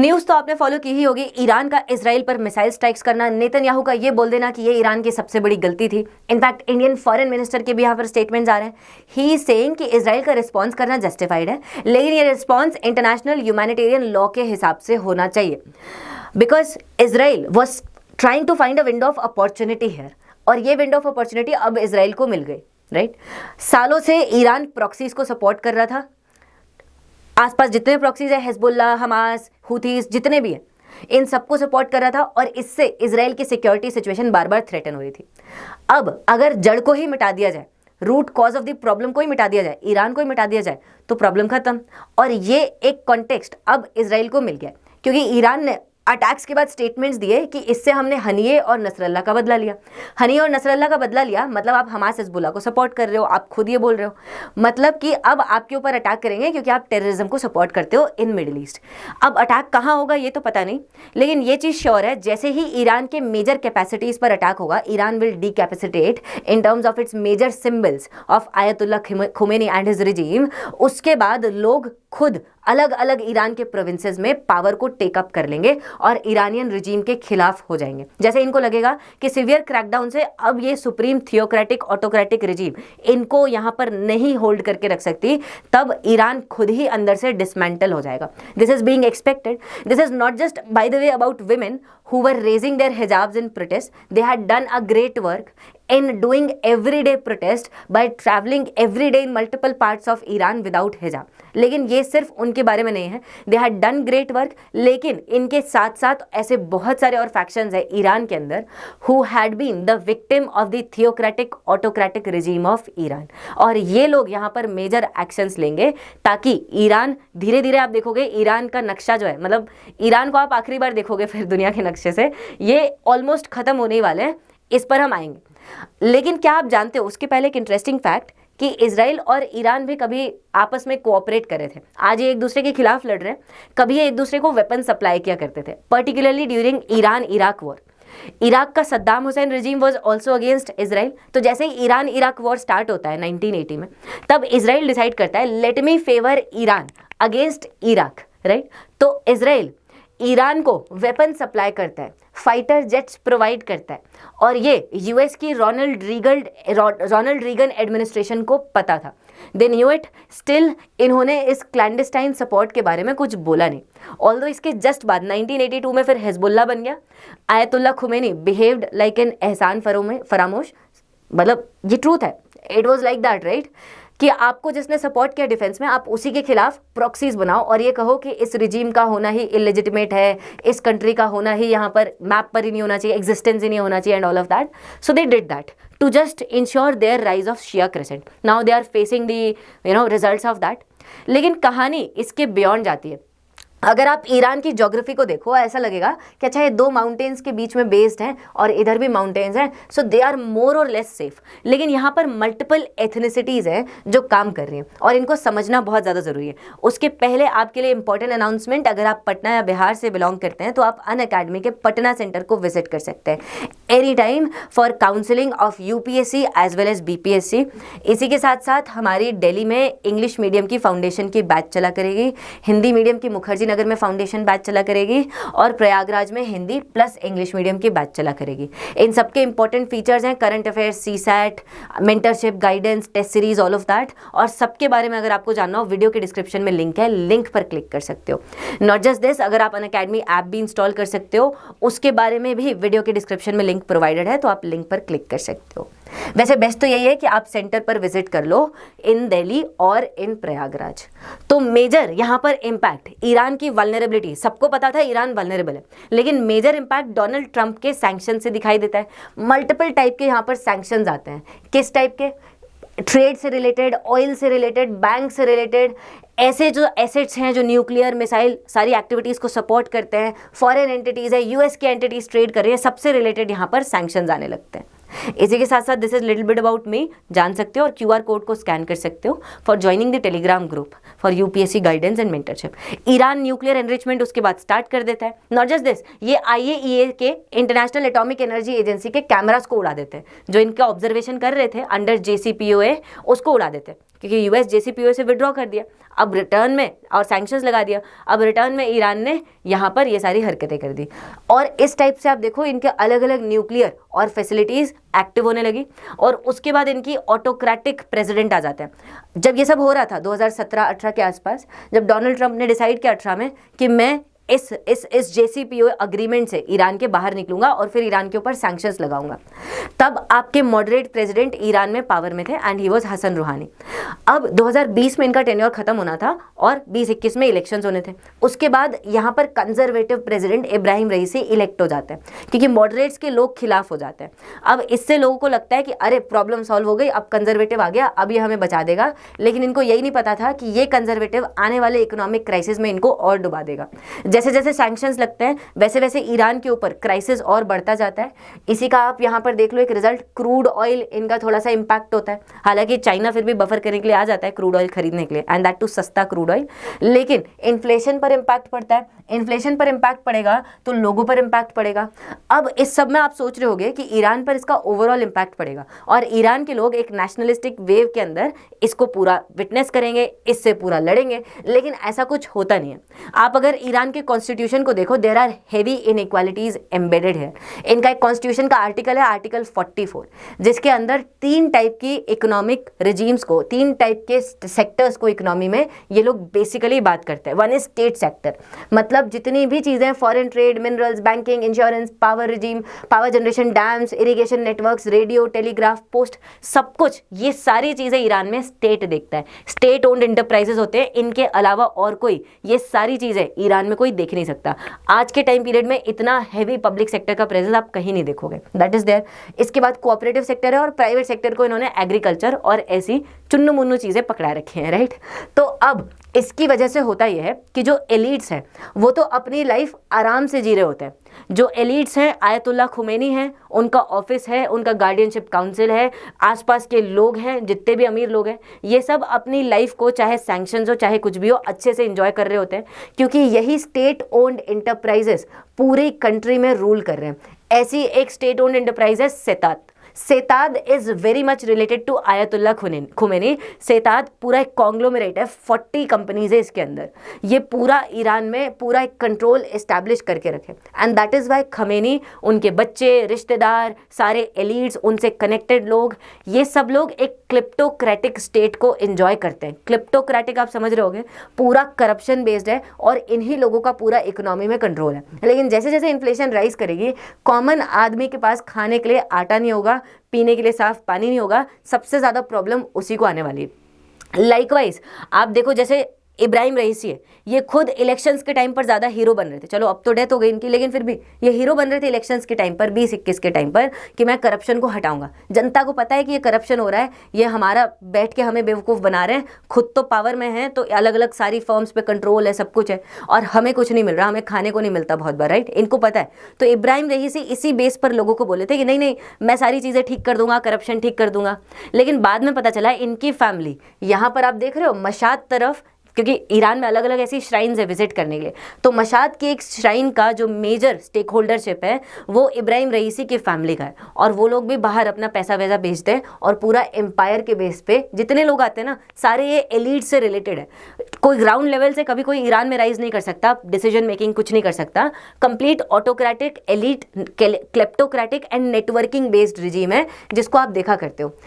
News तो आपने follow की ही होगी, ईरान का इसराइल पर मिसाइल स्ट्राइक्स करना, नेतन्याहू का ये बोल देना कि ये ईरान की सबसे बड़ी गलती थी। इनफैक्ट इंडियन फॉरेन मिनिस्टर के भी यहाँ पर स्टेटमेंट्स आ रहे हैं। ही इज सेइंग कि इसराइल का रिस्पॉन्स करना जस्टिफाइड है, लेकिन ये रिस्पॉन्स इंटरनेशनल ह्यूमैनिटेरियन लॉ के हिसाब से होना चाहिए, because Israel was trying to find a window of opportunity here, और ये विंडो ऑफ अपॉर्चुनिटी अब इसराइल को मिल गई, राइट। सालों से ईरान प्रॉक्सीज को सपोर्ट कर रहा था, आसपास जितने प्रॉक्सीज है, हिजबुल्लाह, हमास, हुथीज, जितने भी हैं, इन सबको सपोर्ट कर रहा था, और इससे इजराइल की सिक्योरिटी सिचुएशन बार बार थ्रेटन हो रही थी। अब अगर जड़ को ही मिटा दिया जाए, root cause of the problem को ही मिटा दिया जाए, ईरान को ही मिटा दिया जाए, तो प्रॉब्लम खत्म। और ये एक कॉन्टेक्स्ट अब इजराइल को मिल गया, क्योंकि ईरान ने अटैक्स के बाद स्टेटमेंट्स दिए कि इससे हमने हनिये और नसरल्ला का बदला लिया। हनिये और नसरल्ला का बदला लिया मतलब आप हमास हिजबुल्लाह को सपोर्ट कर रहे हो, आप खुद ये बोल रहे हो, मतलब कि अब आपके ऊपर अटैक करेंगे क्योंकि आप टेररिज्म को सपोर्ट करते हो इन मिडिल ईस्ट। अब अटैक कहाँ होगा ये तो पता नहीं, लेकिन ये चीज़ श्योर है, जैसे ही ईरान के मेजर कैपेसिटीज़ पर अटैक होगा, Iran will decapacitate in terms of its major symbols of Ayatollah Khomeini and his regime. उसके बाद लोग खुद अलग अलग ईरान के प्रोविंसेस में पावर को टेकअप कर लेंगे और ईरानियन रिजीम के खिलाफ हो जाएंगे। जैसे इनको लगेगा कि सिवियर क्रैकडाउन से अब ये सुप्रीम थियोक्रेटिक ऑटोक्रेटिक रिजीम इनको यहाँ पर नहीं होल्ड करके रख सकती, तब ईरान खुद ही अंदर से डिसमेंटल हो जाएगा। This is being expected. This is not just by the way about women who were raising their hijabs in protest. They had done a great work in doing everyday protest by traveling every day in multiple parts of Iran without hijab. लेकिन ये सिर्फ उनके बारे में नहीं है, they had done great work, लेकिन इनके साथ साथ ऐसे बहुत सारे और फैक्शंस हैं ईरान के अंदर who had been the victim of the theocratic autocratic regime of Iran, और ये लोग यहाँ पर मेजर एक्शंस लेंगे ताकि ईरान धीरे धीरे, आप देखोगे ईरान का नक्शा जो है, मतलब ईरान को आप आखिरी बार देखोगे फिर दुनिया के नक्शे से, ये ऑलमोस्ट खत्म होने वाले हैं, इस पर हम आएंगे। लेकिन क्या आप जानते हो उसके पहले एक इंटरेस्टिंग फैक्ट कि इजराइल और ईरान भी कभी आपस में कोऑपरेट कर रहे थे। आज ये एक दूसरे के खिलाफ लड़ रहे हैं, कभी ये एक दूसरे को वेपन सप्लाई किया करते थे, particularly during Iran Iraq war. Iraq का Saddam Hussein regime was also against Israel. तो जैसे ही ईरान इराक वॉर स्टार्ट होता है 1980 में, तब इजराइल डिसाइड करता है let me favour Iran against Iraq, right. तो इजराइल ईरान को वेपन सप्लाई करता है, फाइटर जेट्स प्रोवाइड करता है, और ये यूएस की रोनाल्ड रीगन एडमिनिस्ट्रेशन को पता था। दे न्यू इट, स्टिल इन्होंने इस क्लैंडस्टाइन सपोर्ट के बारे में कुछ बोला नहीं। ऑल्दो इसके जस्ट बाद 1982 में फिर हिजबुल्लाह बन गया। Ayatollah Khomeini behaved like an एहसान फरामोश, मतलब ये ट्रूथ है, it was like that, right, कि आपको जिसने सपोर्ट किया डिफेंस में, आप उसी के खिलाफ प्रॉक्सीज बनाओ और ये कहो कि इस रिजीम का होना ही इलेजिटिमेट है, इस कंट्री का होना ही यहाँ पर मैप पर ही नहीं होना चाहिए, एग्जिस्टेंस ही नहीं होना चाहिए, and all of that. So they did that to just ensure their rise of Shia crescent. Now they are facing the results of that. लेकिन कहानी इसके बियॉन्ड जाती है। अगर आप ईरान की ज्योग्राफी को देखो, ऐसा लगेगा कि अच्छा ये दो माउंटेन्स के बीच में बेस्ड हैं और इधर भी माउंटेन्स हैं, सो they are more or less safe. लेकिन यहाँ पर मल्टीपल एथनिसिटीज़ हैं जो काम कर रही हैं, और इनको समझना बहुत ज़्यादा ज़रूरी है। उसके पहले आपके लिए इंपॉर्टेंट अनाउंसमेंट, अगर आप पटना या बिहार से बिलोंग करते हैं तो आप अनअकैडमी के पटना सेंटर को विजिट कर सकते हैं any time for counselling of UPSC as well as BPSC. इसी के साथ साथ हमारी दिल्ली में इंग्लिश मीडियम की फाउंडेशन की बैच चला करेगी, हिंदी मीडियम की मुखर्जी नगर में फाउंडेशन बैच चला करेगी, और प्रयागराज में हिंदी प्लस इंग्लिश मीडियम की बैच चला करेगी। इन सबके इंपॉर्टेंट फीचर्स हैं current affairs, CSAT, mentorship, guidance, test series, all of that. और सबके बारे में अगर आपको जानना हो, वीडियो के डिस्क्रिप्शन में लिंक है, लिंक पर क्लिक कर सकते हो। नॉट जस्ट दिस, अगर आप अनअकैडमी ऐप भी इंस्टॉल कर सकते हो, उसके बारे में भी वीडियो के डिस्क्रिप्शन में लिंक प्रोवाइडेड है, तो आप लिंक पर क्लिक कर सकते हो। वैसे बेस्ट तो यही है कि आप सेंटर पर विजिट कर लो इन दिल्ली और इन प्रयागराज। तो मेजर यहाँ पर इम्पैक्ट ईरान की वल्नरेबिलिटी, सबको पता था ईरान वल्नरेबल है, लेकिन मेजर इम्पैक्ट डोनाल्ड ट्रंप के सैंक्शन से दिखाई देता है। मल्टीपल टाइप के यहाँ पर सैंक्शंस आते हैं। किस टाइप के? ट्रेड से रिलेटेड, ऑयल से रिलेटेड, बैंक से रिलेटेड, ऐसे जो एसेट्स हैं जो न्यूक्लियर, मिसाइल, सारी एक्टिविटीज़ को सपोर्ट करते हैं, फॉरेन एंटिटीज़ है, यूएस की एंटिटीज़ ट्रेड कर रही है, सबसे रिलेटेड यहाँ पर सैंक्शंस आने लगते हैं। इसी के साथ साथ this is little bit about me जान सकते हो, और क्यूआर कोड को स्कैन कर सकते हो for joining the Telegram group for UPSC guidance and mentorship. Iran nuclear enrichment उसके बाद स्टार्ट कर देता है। नॉट जस्ट दिस, ये आईएईए के, इंटरनेशनल एटॉमिक एनर्जी एजेंसी के कैमरास को उड़ा देते हैं, जो इनका ऑब्जर्वेशन कर रहे थे अंडर जेसीपीओए, उसको उड़ा देते हैं। क्योंकि यूएस JCPOA से विड्रॉ कर दिया, अब रिटर्न में और सैंक्शंस लगा दिया, अब रिटर्न में ईरान ने यहाँ पर ये सारी हरकतें कर दी। और इस टाइप से आप देखो इनके अलग अलग न्यूक्लियर और फैसिलिटीज़ एक्टिव होने लगी, और उसके बाद इनकी ऑटोक्रेटिक प्रेसिडेंट आ जाते हैं। जब ये सब हो रहा था 2017-18 के आसपास, जब डोनाल्ड ट्रंप ने डिसाइड किया 18 में कि मैं इस JCPOA अग्रीमेंट से ईरान के बाहर निकलूंगा और फिर ईरान के ऊपर सैंक्शंस लगाऊंगा, तब आपके मॉडरेट प्रेसिडेंट ईरान में पावर में थे एंड ही वाज हसन रूहानी। अब 2020 में इनका टेन्योर खत्म होना था और 2021 में इलेक्शंस होने थे। उसके बाद यहाँ पर कंजर्वेटिव प्रेसिडेंट इब्राहिम रईसी इलेक्ट हो जाते हैं, क्योंकि मॉडरेट्स के लोग खिलाफ हो जाते हैं। अब इससे लोगों को लगता है कि अरे प्रॉब्लम सॉल्व हो गई, अब कंजर्वेटिव आ गया, अब ये हमें बचा देगा। लेकिन इनको यही नहीं पता था कि ये कंजर्वेटिव आने वाले इकोनॉमिक क्राइसिस में इनको और डुबा देगा। जैसे जैसे सैंक्शंस लगते हैं वैसे वैसे ईरान के ऊपर क्राइसिस और बढ़ता जाता है। इसी का आप यहाँ पर देख लो एक रिजल्ट, क्रूड ऑयल इनका थोड़ा सा इंपैक्ट होता है। हालांकि चाइना फिर भी बफर करने के लिए आ जाता है क्रूड ऑयल खरीदने के लिए, एंड दैट टू सस्ता क्रूड ऑयल, लेकिन इन्फ्लेशन पर इंपैक्ट पड़ता है। इन्फ्लेशन पर इंपैक्ट पड़ेगा तो लोगों पर इंपैक्ट पड़ेगा। अब इस सब में आप सोच रहे होंगे कि ईरान पर इसका ओवरऑल इंपैक्ट पड़ेगा और ईरान के लोग एक नेशनलिस्टिक वेव के अंदर इसको पूरा विटनेस करेंगे, इससे पूरा लड़ेंगे, लेकिन ऐसा कुछ होता नहीं है। आप अगर ईरान के कॉन्स्टिट्यूशन को देखो, there are heavy inequalities embedded है। इनका एक कॉन्स्टिट्यूशन का आर्टिकल है आर्टिकल 44, जिसके अंदर 3 टाइप की इकोनॉमिक रिजीम्स को, 3 टाइप के सेक्टर्स को इकोनॉमी में ये लोग बेसिकली बात करते हैं। वन इज स्टेट सेक्टर, मतलब जितनी भी चीजें foreign trade, minerals, banking, insurance, power regime, power generation, dams, irrigation networks, radio, telegraph, post, सब कुछ, ये सारी चीजें ईरान में स्टेट देखता है। स्टेट ओन्ड इंटरप्राइजेस होते हैं, इनके अलावा और कोई ये सारी चीजें ईरान में कोई देख नहीं सकता। आज के टाइम पीरियड में इतना हैवी पब्लिक सेक्टर का प्रेजेंस आप कहीं नहीं देखोगे, दैट इज देयर। इसके बाद कोऑपरेटिव सेक्टर है और प्राइवेट सेक्टर को इन्होंने एग्रीकल्चर और ऐसी चुन्नू मुन्नू चीजें पकड़ा रखी हैं, राइट। तो अब इसकी वजह से होता यह है कि जो एलीट्स हैं वो तो अपनी लाइफ आराम से जी रहे होते हैं। जो एलीट्स हैं, आयतुल्लाह खुमैनी हैं, उनका ऑफिस है, उनका गार्डियनशिप काउंसिल है, आसपास के लोग हैं, जितने भी अमीर लोग हैं, ये सब अपनी लाइफ को चाहे सैंक्शंस हो चाहे कुछ भी हो अच्छे से एंजॉय कर रहे होते हैं, क्योंकि यही स्टेट ओन्ड इंटरप्राइजेस पूरी कंट्री में रूल कर रहे हैं। ऐसी एक स्टेट ओन्ड इंटरप्राइज है Setad. Setad is very much related to Ayatollah Khomeini. Setad पूरा एक कॉन्ग्लोमरेट है, 40 कंपनीज है इसके अंदर। ये पूरा ईरान में पूरा एक कंट्रोल एस्टैब्लिश करके रखे, and that is why Khamenei, उनके बच्चे, रिश्तेदार, सारे एलीट्स, उनसे कनेक्टेड लोग, ये सब लोग एक क्लिप्टोक्रेटिक स्टेट को एंजॉय करते हैं। क्लिप्टोक्रेटिक आप समझ रहे होगे, पूरा करप्शन बेस्ड है और इन्हीं लोगों का पूरा इकोनॉमी में कंट्रोल है। लेकिन जैसे जैसे इन्फ्लेशन राइज करेगी, कॉमन आदमी के पास खाने के लिए आटा नहीं होगा, पीने के लिए साफ पानी नहीं होगा, सबसे ज्यादा प्रॉब्लम उसी को आने वाली है। लाइकवाइज आप देखो, जैसे इब्राहिम रईसी है, ये खुद इलेक्शंस के टाइम पर ज़्यादा हीरो बन रहे थे। चलो अब तो डेथ हो गई इनकी, लेकिन फिर भी ये हीरो बन रहे थे इलेक्शंस के टाइम पर, 2021 के टाइम पर, कि मैं करप्शन को हटाऊंगा। जनता को पता है कि ये करप्शन हो रहा है, ये हमारा बैठ के हमें बेवकूफ़ बना रहे हैं, खुद तो पावर में हैं, तो अलग अलग सारी फर्म्स पे कंट्रोल है, सब कुछ है, और हमें कुछ नहीं मिल रहा, हमें खाने को नहीं मिलता बहुत बार, राइट। इनको पता है। तो इब्राहिम रईसी इसी बेस पर लोगों को बोले थे कि नहीं नहीं, मैं सारी चीज़ें ठीक कर दूंगा, करप्शन ठीक कर दूंगा। लेकिन बाद में पता चला इनकी फैमिली, यहाँ पर आप देख रहे हो मशाद तरफ, क्योंकि ईरान में अलग अलग ऐसी श्राइन्स है विजिट करने के लिए, तो मशाद की एक श्राइन का जो मेजर स्टेक होल्डरशिप है वो इब्राहिम रईसी की फैमिली का है, और वो लोग भी बाहर अपना पैसा वैसा बेचते हैं, और पूरा एम्पायर के बेस पे जितने लोग आते हैं ना, सारे ये एलीट से रिलेटेड है। कोई ग्राउंड लेवल से कभी कोई ईरान में राइज नहीं कर सकता, डिसीजन मेकिंग कुछ नहीं कर सकता। Complete autocratic, elite, kleptocratic and networking based regime है, जिसको आप देखा करते हो।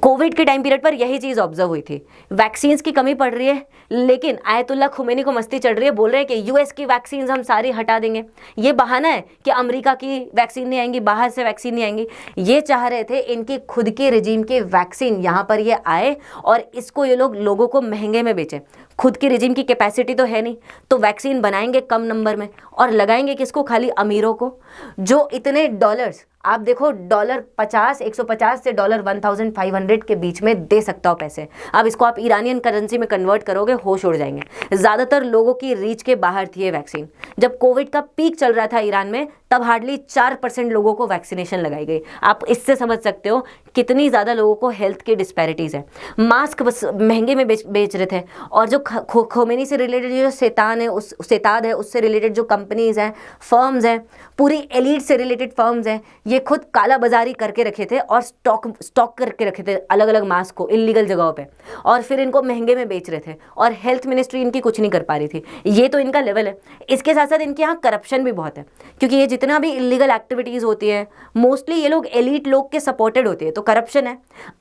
कोविड के टाइम पीरियड पर यही चीज़ ऑब्जर्व हुई थी। वैक्सीन्स की कमी पड़ रही है, लेकिन आयतुल्लाह खुमैनी को मस्ती चढ़ रही है, बोल रहे हैं कि यूएस की वैक्सीन्स हम सारी हटा देंगे। ये बहाना है कि अमेरिका की वैक्सीन नहीं आएंगी, बाहर से वैक्सीन नहीं आएंगी। ये चाह रहे थे इनकी खुद की रिजीम की वैक्सीन यहाँ पर ये आए और इसको ये लोगों को महंगे में बेचें। खुद की रिजीम की कैपेसिटी तो है नहीं, तो वैक्सीन बनाएंगे कम नंबर में और लगाएंगे किसको, खाली अमीरों को, जो इतने डॉलर्स, आप देखो डॉलर 150 से डॉलर 1500 के बीच में दे सकता हो पैसे। अब इसको आप ईरानियन करेंसी में कन्वर्ट करोगे, होश उड़ जाएंगे। ज़्यादातर लोगों की रीच के बाहर थी ये वैक्सीन। जब कोविड का पीक चल रहा था ईरान में, तब हार्डली 4% लोगों को वैक्सीनेशन लगाई गई। आप इससे समझ सकते हो कितनी ज़्यादा लोगों को हेल्थ की डिस्पैरिटीज़ है। मास्क बस महंगे में बेच रहे थे, और जो खोमेनी से रिलेटेड जो सेतान है, उस सेताद है, उससे रिलेटेड जो कंपनीज़ हैं, फर्म्स हैं, पूरी एलीट से रिलेटेड फर्म्स हैं, ये खुद काला बाजारी करके रखे थे और स्टॉक करके रखे थे अलग अलग मास्क को इलीगल जगहों पे, और फिर इनको महंगे में बेच रहे थे, और हेल्थ मिनिस्ट्री इनकी कुछ नहीं कर पा रही थी। ये तो इनका लेवल है। इसके साथ साथ इनके यहाँ करप्शन भी बहुत है, क्योंकि ये जितना भी इलीगल एक्टिविटीज़ होती है मोस्टली ये लोग एलीट लोग के सपोर्टेड होती है, तो करप्शन है।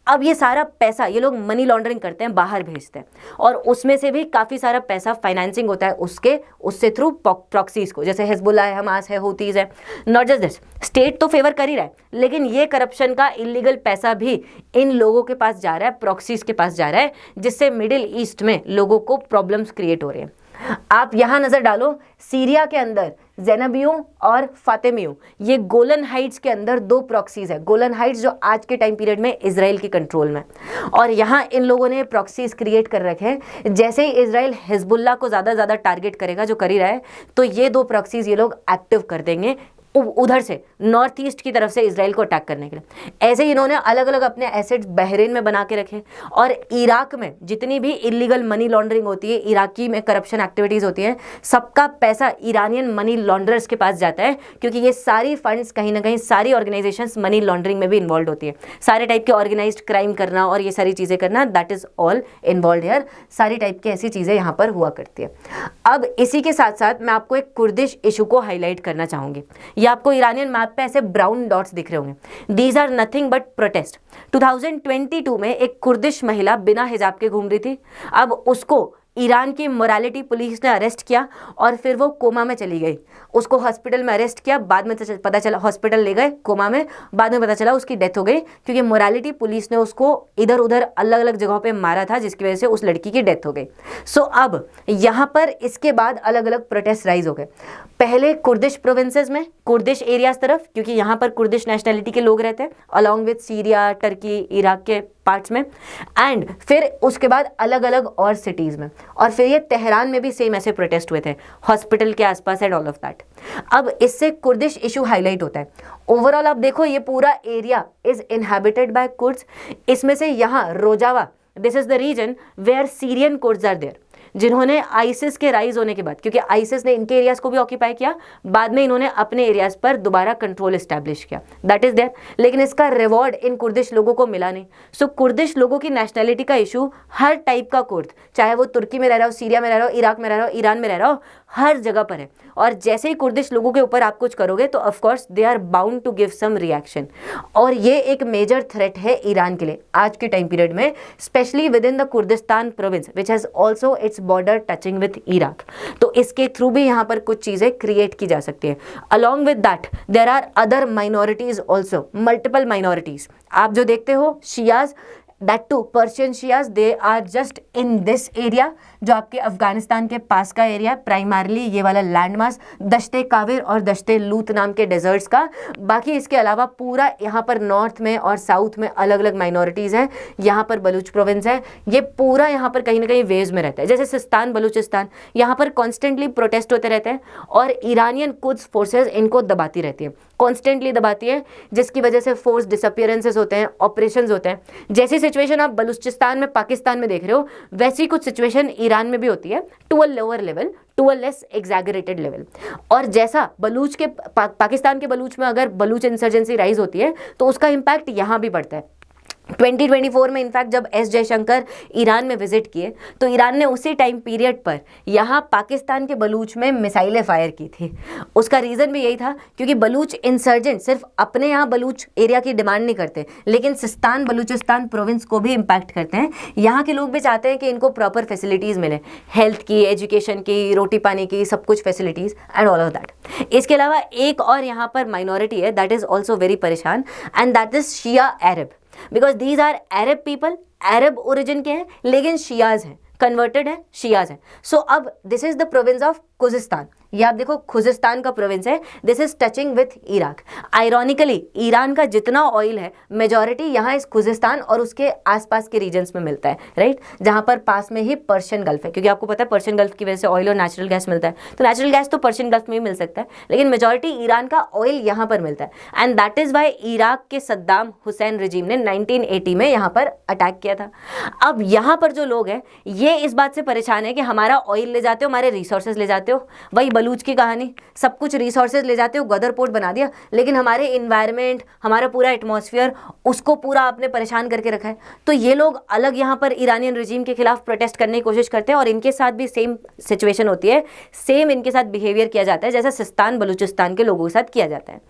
अब ये सारा पैसा ये लोग मनी लॉन्ड्रिंग करते हैं, बाहर भेजते हैं, और उसमें से भी काफ़ी सारा पैसा फाइनेंसिंग होता है उससे थ्रू प्रॉक्सीज को, जैसे हिजबुल्लाह है, हमास है, हूतीज़ है। नॉट जस्ट दिस, स्टेट तो फेवर कर ही रहा है, लेकिन ये करप्शन का इलीगल पैसा भी इन लोगों के पास जा रहा है, प्रॉक्सीज के पास जा रहा है, जिससे मिडिल ईस्ट में लोगों को प्रॉब्लम्स क्रिएट हो रहे हैं। आप यहां नजर डालो, सीरिया के अंदर ज़ैनबियों और फातिमियों, ये गोलन हाइट्स के अंदर दो प्रॉक्सीज है। गोलन हाइट्स जो आज के टाइम पीरियड में इजराइल की कंट्रोल में, और यहाँ इन लोगों ने प्रॉक्सीज क्रिएट कर रखे हैं। जैसे ही इजराइल हिजबुल्लाह को ज़्यादा टारगेट करेगा, जो कर ही रहा है, तो ये दो प्रॉक्सीज ये लोग एक्टिव कर देंगे उधर से, नॉर्थ ईस्ट की तरफ से इजराइल को अटैक करने के लिए। ऐसे ही इन्होंने अलग अलग अपने एसेट्स बहरीन में बना के रखे, और इराक में जितनी भी इलीगल मनी लॉन्ड्रिंग होती है, इराकी में करप्शन एक्टिविटीज़ होती हैं, सबका पैसा ईरानियन मनी लॉन्ड्रर्स के पास जाता है, क्योंकि ये सारी फंड्स कहीं ना कहीं सारी ऑर्गेनाइजेशंस मनी लॉन्ड्रिंग में भी इन्वॉल्व होती है। सारे टाइप के ऑर्गेनाइज्ड क्राइम करना और ये सारी चीज़ें करना, that is all involve here. सारी टाइप की ऐसी चीज़ें यहाँ पर हुआ करती है। अब इसी के साथ साथ मैं आपको एक कुर्दिश इशू को हाईलाइट करना चाहूँगी। आपको ईरानियन मैप पे ऐसे ब्राउन डॉट्स दिख रहे होंगे, these are nothing but protest. 2022 में एक कुर्दिश महिला बिना हिजाब के घूम रही थी। अब उसको ईरान की मोरालिटी पुलिस ने अरेस्ट किया, और फिर वो कोमा में चली गई। उसको हॉस्पिटल में अरेस्ट किया, बाद में पता चला, हॉस्पिटल ले गए कोमा में, बाद में पता चला उसकी डेथ हो गई, क्योंकि मोरालिटी पुलिस ने उसको इधर उधर अलग अलग जगहों पे मारा था, जिसकी वजह से उस लड़की की डेथ हो गई। सो अब यहाँ पर इसके बाद अलग अलग प्रोटेस्ट राइज हो गए। पहले कुर्दिश प्रोविंसेस में, कुर्दिश एरियाज तरफ, क्योंकि यहाँ पर कुर्दिश नेशनैलिटी के लोग रहते हैं, along with Syria, Turkey, Iraq के पार्ट्स में, एंड फिर उसके बाद अलग अलग और सिटीज़ में, और फिर ये तेहरान में भी सेम ऐसे प्रोटेस्ट हुए थे, हॉस्पिटल के आसपास एंड ऑल ऑफ दैट। अब इससे कुर्दिश इशू हाईलाइट होता है। ओवरऑल आप देखो, ये पूरा area is inhabited by Kurds. इसमें से यहाँ Rojava, this is the region where Syrian Kurds are there, जिन्होंने आईसिस के राइज होने के बाद, क्योंकि आईसिस ने इनके एरियाज को भी ऑक्यूपाई किया, बाद में इन्होंने अपने एरियाज पर दोबारा कंट्रोल एस्टैब्लिश किया, दैट इज देयर, लेकिन इसका रिवॉर्ड इन कुर्दिश लोगों को मिला नहीं। सो कुर्दिश लोगों की नेशनैलिटी का इशू, हर टाइप का कुर्द, चाहे वो तुर्की में रह रहा हो, सीरिया में रह रहा हो, इराक में रह रहा हो, ईरान में रह रहा हो, हर जगह पर है। और जैसे ही कुर्दिश लोगों के ऊपर आप कुछ करोगे तो of course they are bound to give some reaction, और ये एक मेजर थ्रेट है ईरान के लिए आज के टाइम पीरियड में, specially with in the Kurdistan province which has also its border touching with Iraq. तो इसके थ्रू भी यहाँ पर कुछ चीज़ें क्रिएट की जा सकती है। Along with that there are other minorities also, multiple minorities. आप जो देखते हो Shias, that too Persian Shias, they are just in this area, जो आपके अफगानिस्तान के पास का एरिया है, प्राइमरली ये वाला लैंड मास, दश्ते काविर और दश्ते लूत नाम के डेजर्ट्स का। बाकी इसके अलावा पूरा यहाँ पर नॉर्थ में और साउथ में अलग अलग माइनॉरिटीज़ हैं। यहाँ पर बलूच प्रोविंस है, ये पूरा यहाँ पर कहीं ना कहीं वेव्स में रहता है, जैसे सिस्तान, बलूचिस्तान, यहाँ पर कॉन्स्टेंटली प्रोटेस्ट होते रहते हैं, और ईरानियन कुद्स फोर्सेज इनको दबाती रहती है, कॉन्स्टेंटली दबाती है, जिसकी वजह से फोर्स डिसअपियरेंसेस होते हैं, ऑपरेशंस होते हैं। जैसी सिचुएशन आप बलूचिस्तान में, पाकिस्तान में देख रहे हो, वैसी कुछ सिचुएशन ईरान में भी होती है, to a lower level, to a less exaggerated level. और जैसा बलूच के पाकिस्तान के बलूच में अगर बलूच इंसर्जेंसी राइज होती है, तो उसका इम्पैक्ट यहाँ भी पड़ता है। 2024 में इनफैक्ट जब एस जयशंकर ईरान में विजिट किए, तो ईरान ने उसी टाइम पीरियड पर यहाँ पाकिस्तान के बलूच में मिसाइलें फायर की थी। उसका रीज़न भी यही था, क्योंकि बलूच इंसर्जेंट सिर्फ अपने यहाँ बलूच एरिया की डिमांड नहीं करते, लेकिन सिस्तान बलूचिस्तान प्रोविंस को भी इम्पैक्ट करते हैं। यहाँ के लोग भी चाहते हैं कि इनको प्रॉपर फैसिलिटीज़ मिले, हेल्थ की, एजुकेशन की, रोटी पानी की, सब कुछ facilities and all of that. इसके अलावा एक और यहाँ पर माइनॉरिटी है दैट इज़ ऑल्सो वेरी परेशान, and that is Shia Arab, because these are Arab people, Arab origin के हैं, लेकिन शियाज हैं, कन्वर्टेड है, शियाज हैं। सो अब this is the province of खुजिस्तान, ये आप देखो खुजिस्तान का प्रोविंस है, this is touching with Iraq. Ironically Iran का जितना ऑयल है मेजॉरिटी यहाँ इस खुजिस्तान और उसके आसपास के रीजन्स में मिलता है, राइट, जहाँ पर पास में ही पर्शियन गल्फ है, क्योंकि आपको पता है पर्शियन गल्फ की वजह से ऑयल और नेचुरल गैस मिलता है, तो नेचुरल गैस तो पर्शियन गल्फ में ही मिल सकता है, लेकिन मेजॉरिटी ईरान का ऑयल यहाँ पर मिलता है। And that is why Iraq के सद्दाम हुसैन रजीम ने 1980 में यहाँ पर अटैक किया था। अब यहाँ पर जो लोग हैं ये इस बात से परेशान है कि हमारा ऑयल ले जाते हो, हमारे रिसोर्सेज ले जाते हो, वही बलूच की कहानी, सब कुछ रिसोर्सेज ले जाते हो, गदर पोर्ट बना दिया, लेकिन हमारे इन्वायरमेंट, हमारा पूरा एटमॉस्फेयर, उसको पूरा आपने परेशान करके रखा है। तो ये लोग अलग यहाँ पर ईरानियन रजीम के खिलाफ प्रोटेस्ट करने की कोशिश करते हैं और इनके साथ भी सेम सिचुएशन होती है, सेम इनके साथ बिहेवियर किया जाता है जैसा सिस्तान बलूचिस्तान के लोगों के साथ किया जाता है।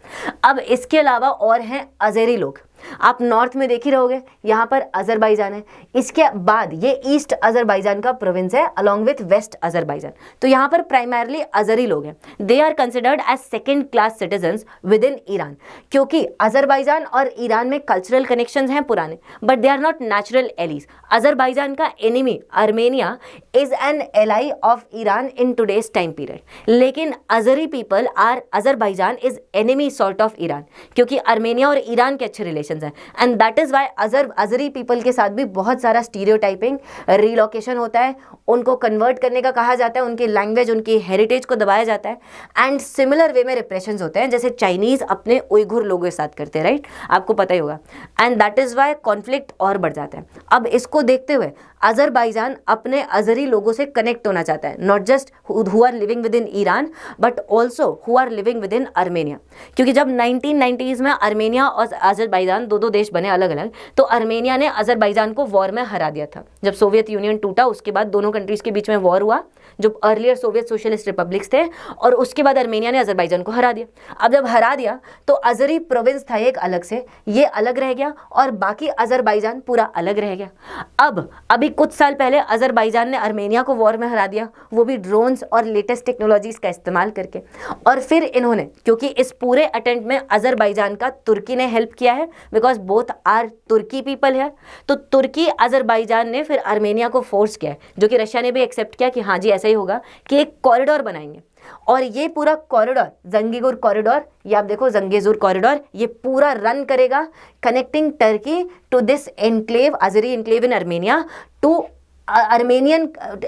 अब इसके अलावा और हैं अज़ेरी लोग, आप नॉर्थ में देख ही रहोगे, यहाँ पर अजरबैजान है, इसके बाद ये ईस्ट अजरबैजान का प्रोविंस है अलॉन्ग विथ वेस्ट अजरबैजान। तो यहाँ पर प्राइमरली अजरी लोग हैं, they are considered as second class citizens within Iran, क्योंकि अजरबैजान और ईरान में कल्चरल कनेक्शंस हैं पुराने, but they are not natural allies. Azerbaijan का enemy Armenia is an ally of Iran in today's time period, लेकिन Azeri people are, Azerbaijan is enemy sort of Iran, क्योंकि Armenia और Iran के अच्छे relation है, and that is why Azeri people के साथ भी बहुत सारा स्टीरियोटाइपिंग, रिलोकेशन होता है, उनको कन्वर्ट करने का कहा जाता है, उनकी लैंग्वेज, उनकी हेरिटेज को दबाया जाता है, एंड सिमिलर वे में रिप्रेशंस होते हैं जैसे चाइनीज अपने उइघुर लोगों के साथ करते हैं, राइट, आपको पता ही होगा, and that is why conflict और बढ़ जाता है। अब इसको देखते हुए अजरबैजान अपने अजरी लोगों से कनेक्ट होना चाहता है, not just who are living within Iran but also who are living within Armenia, क्योंकि जब 1990s में आर्मेनिया और अजरबैजान दो देश बने अलग अलग, तो आर्मेनिया ने अजरबैजान को वॉर में हरा दिया था। जब सोवियत यूनियन टूटा उसके बाद दोनों कंट्रीज के बीच में वॉर हुआ, जो अर्लियर सोवियत सोशलिस्ट रिपब्लिक्स थे, और उसके बाद आर्मेनिया ने अजरबैजान को हरा दिया। अब जब हरा दिया तो अजरी प्रोविंस था एक अलग से, ये अलग रह गया और बाकी अजरबैजान पूरा अलग रह गया। अब अभी कुछ साल पहले अजरबैजान ने आर्मेनिया को वॉर में हरा दिया, वो भी ड्रोन्स और लेटेस्ट टेक्नोलॉजीज का इस्तेमाल करके, और फिर इन्होंने, क्योंकि इस पूरे अटेम्प्ट में अजरबैजान का तुर्की ने हेल्प किया है, because both are Turkey people है, तो तुर्की अजरबैजान ने फिर आर्मेनिया को फोर्स किया है, जो कि रशिया ने भी एक्सेप्ट किया कि हाँ जी ऐसा ही होगा, कि एक कॉरिडोर बनाएंगे, और ये पूरा कॉरिडोर जंगीगुर कॉरिडोर, ये आप देखो जंगेजुर कॉरिडोर, ये पूरा रन करेगा connecting Turkey to this enclave, Azeri enclave in Armenia, to Armenian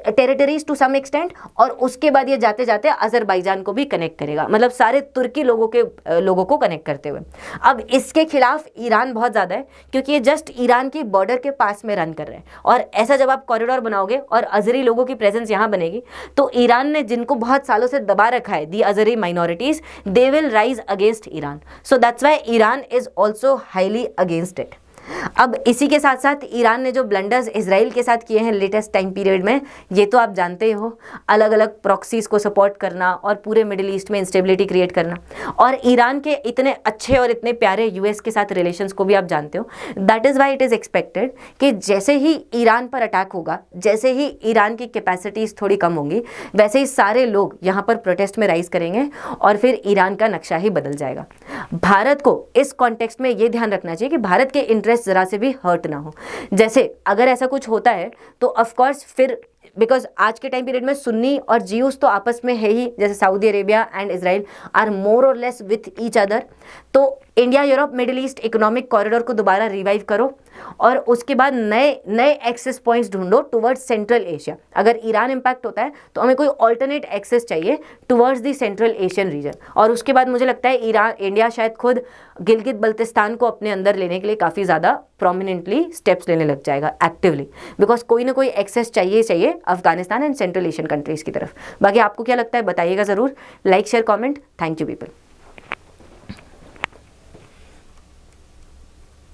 territories to some extent, और उसके बाद ये जाते जाते अजरबैजान को भी कनेक्ट करेगा, मतलब सारे तुर्की लोगों को कनेक्ट करते हुए। अब इसके खिलाफ ईरान बहुत ज़्यादा है, क्योंकि ये जस्ट ईरान की बॉर्डर के पास में रन कर रहे हैं, और ऐसा जब आप कॉरिडोर बनाओगे और अजरी लोगों की प्रेजेंस यहाँ बनेगी, तो ईरान ने जिनको बहुत सालों से दबा रखा है, the Azeri minorities, they will rise against Iran, so that's why Iran is also highly against it. अब इसी के साथ साथ ईरान ने जो ब्लंडर्स इजराइल के साथ किए हैं लेटेस्ट टाइम पीरियड में, ये तो आप जानते ही हो, अलग अलग प्रॉक्सीज को सपोर्ट करना और पूरे मिडिल ईस्ट में इंस्टेबिलिटी क्रिएट करना, और ईरान के इतने अच्छे और इतने प्यारे यूएस के साथ रिलेशंस को भी आप जानते हो। That is why it is expected कि जैसे ही ईरान पर अटैक होगा, जैसे ही ईरान की कैपेसिटीज़ थोड़ी कम होंगी, वैसे ही सारे लोग यहाँ पर प्रोटेस्ट में राइज करेंगे और फिर ईरान का नक्शा ही बदल जाएगा। भारत को इस कॉन्टेक्स्ट में ये ध्यान रखना चाहिए कि भारत के इंटरेस्ट जरा से भी हर्ट ना हो। जैसे अगर ऐसा कुछ होता है तो ऑफ कोर्स फिर, बिकॉज आज के टाइम पीरियड में सुन्नी और जियूस तो आपस में है ही, जैसे Saudi Arabia and Israel are more or less with each other, तो India Europe Middle East economic corridor को दोबारा रिवाइव करो, और उसके बाद नए एक्सेस पॉइंट्स ढूंढो टुवर्ड्स सेंट्रल एशिया। अगर ईरान इंपैक्ट होता है तो हमें कोई ऑल्टरनेट एक्सेस चाहिए towards the Central Asian region, और उसके बाद मुझे लगता है इंडिया शायद खुद गिलगित बल्तिस्तान को अपने अंदर लेने के लिए काफ़ी ज़्यादा प्रोमिनेंटली स्टेप्स लेने लग जाएगा एक्टिवली, बिकॉज कोई ना कोई एक्सेस चाहिए Afghanistan and central Asian countries की तरफ। बाकी आपको क्या लगता है बताइएगा ज़रूर, like share comment. Thank you people.